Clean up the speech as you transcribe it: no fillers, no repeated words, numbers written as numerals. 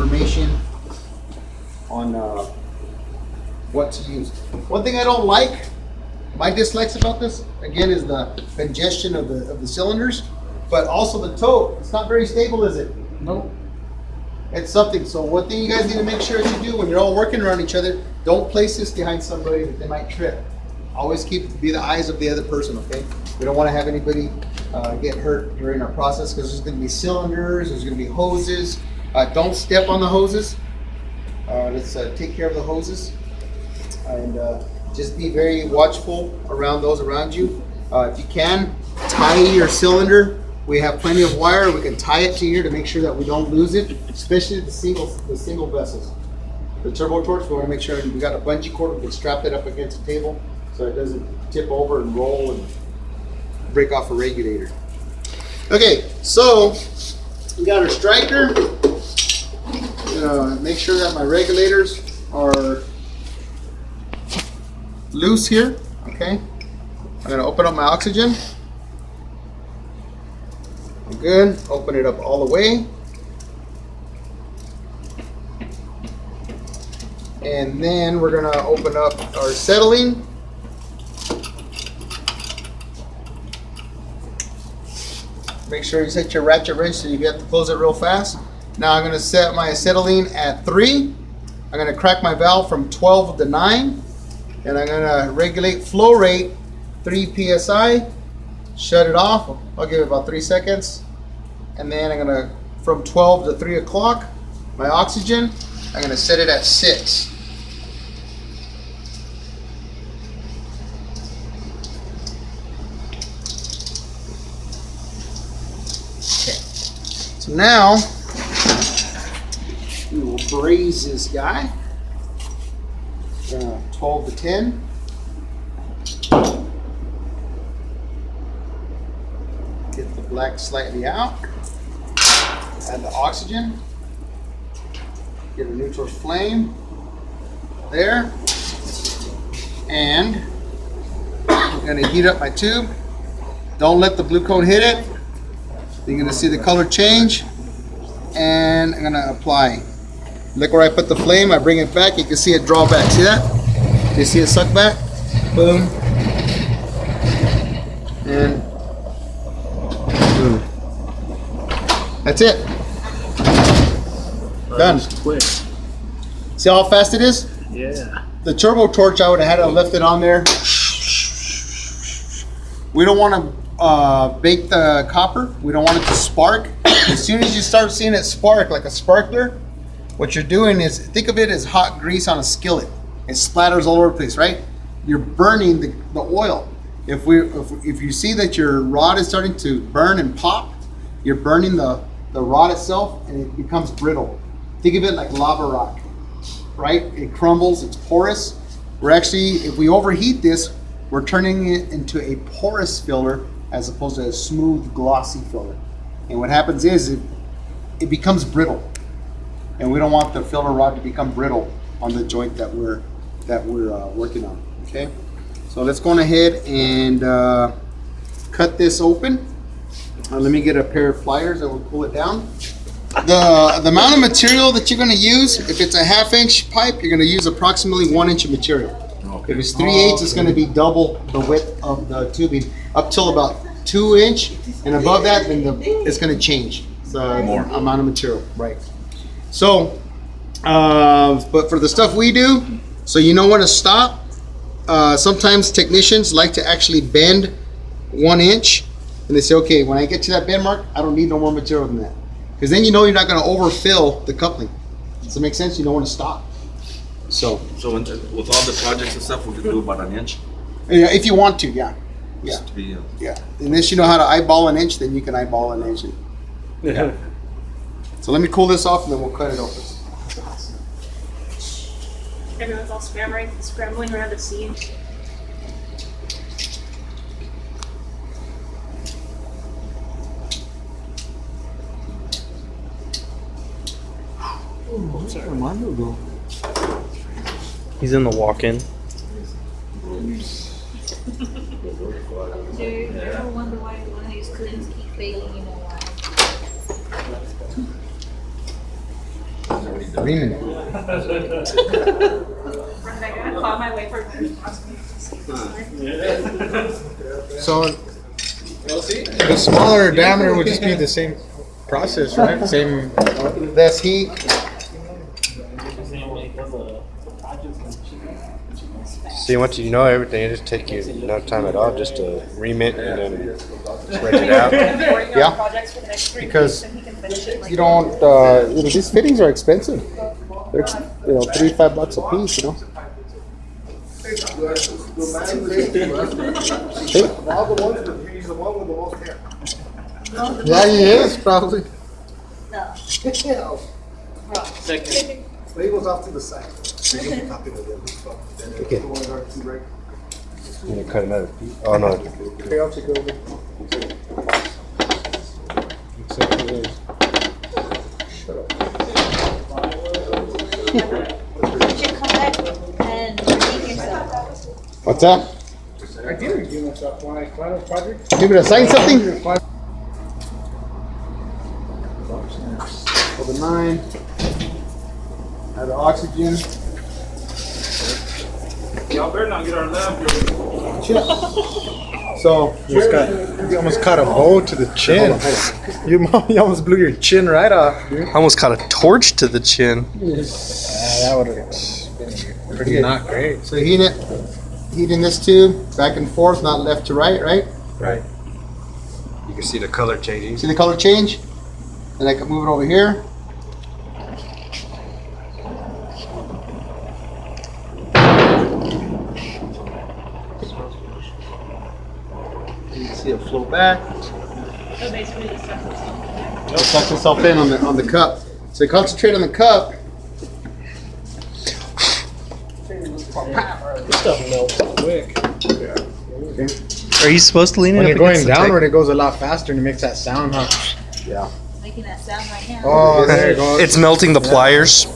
information on what to use. One thing I don't like, my dislikes about this, again, is the congestion of the cylinders, but also the toe. It's not very stable, is it? Nope. It's something. So one thing you guys need to make sure that you do when you're all working around each other, don't place this behind somebody that they might trip. Always be the eyes of the other person, okay? We don't want to have anybody get hurt during our process because there's going to be cylinders, there's going to be hoses. Don't step on the hoses. Let's take care of the hoses. And just be very watchful around those around you. If you can, tie your cylinder. We have plenty of wire. We can tie it to here to make sure that we don't lose it, especially the single vessels. The turbo torch, we want to make sure we got a bungee cord. We can strap it up against the table so it doesn't tip over and roll and break off a regulator. Okay, so we got our striker. Make sure that my regulators are loose here. Okay, I'm going to open up my oxygen. Good. Open it up all the way. And then we're going to open up our acetylene. Make sure you set your ratchet wrench so you have to close it real fast. Now I'm going to set my acetylene at 3. I'm going to crack my valve from 12 to 9. And I'm going to regulate flow rate 3 psi. Shut it off. I'll give it about 3 seconds. And then I'm going to, from 12 to 3 o'clock, my oxygen, I'm going to set it at 6. Okay. So now, we will braze this guy. 12 to 10. Get the black slightly out. Add the oxygen. Get a neutral flame there. And I'm going to heat up my tube. Don't let the blue cone hit it. You're going to see the color change. And I'm going to apply. Look where I put the flame. I bring it back. You can see it draw back. See that? You see it suck back? Boom. And boom. That's it. Done. Quick. See how fast it is? Yeah. The turbo torch, I would have had it left it on there. We don't want to bake the copper. We don't want it to spark. As soon as you start seeing it spark like a sparkler, what you're doing is, think of it as hot grease on a skillet. It splatters all over the place, right? You're burning the oil. If you see that your rod is starting to burn and pop, you're burning the rod itself and it becomes brittle. Think of it like lava rock, right? It crumbles, it's porous. We're actually, if we overheat this, we're turning it into a porous filler as opposed to a smooth, glossy filler. And what happens is it becomes brittle. And we don't want the filler rod to become brittle on the joint that we're working on. Okay, so let's go on ahead and cut this open. Let me get a pair of pliers and we'll pull it down. The amount of material that you're going to use, if it's a 1/2 inch pipe, you're going to use approximately 1 inch of material. Okay. If it's 3/8, it's going to be double the width of the tubing up till about 2 inch, and above that, then it's going to change the more amount of material, right? So, but for the stuff we do, so you know when to stop. Sometimes technicians like to actually bend 1 inch, and they say, okay, when I get to that bend mark, I don't need no more material than that. Because then you know you're not going to overfill the coupling. Does that make sense? You know when to stop. So with all the projects and stuff, we can do about an inch? Yeah, if you want to, yeah. Yeah. Just to be, yeah. Unless you know how to eyeball an inch, then you can eyeball an inch. Yeah. So let me cool this off and then we'll cut it open. Everyone's all scrambling around the scene. What's Armando go? He's in the walk-in. Do you ever wonder why one of these cleans keep failing? You know why? Reaming. I gotta claw my way for So the smaller diameter would just be the same process, right? Same. Less heat. See, once you know everything, it just take you no time at all just to ream it and then spread it out. Yeah. Because you don't. These fittings are expensive. They're $3-5 a piece. Yeah, he is probably. Labels off to the side. Okay. You gonna cut another piece? Oh no. You should come back and redeem yourself. What's that? I did review myself when I final project. Give me to sign something. For the 9. Add the oxygen. Y'all better not get our lab. So You almost caught a bow to the chin. You almost blew your chin right off, dude. I almost caught a torch to the chin. That would have been pretty not great. So heating this tube back and forth, not left to right, right? Right. You can see the color changing. See the color change? Then I can move it over here. You can see it flow back. So basically, this stuff is It sucks itself in on the cup. So concentrate on the cup. This stuff melts quick. Are you supposed to lean When it you're up against going the downward, it goes a lot faster and it makes that sound, huh? Making that sound right now. Oh, there it goes. It's melting the pliers.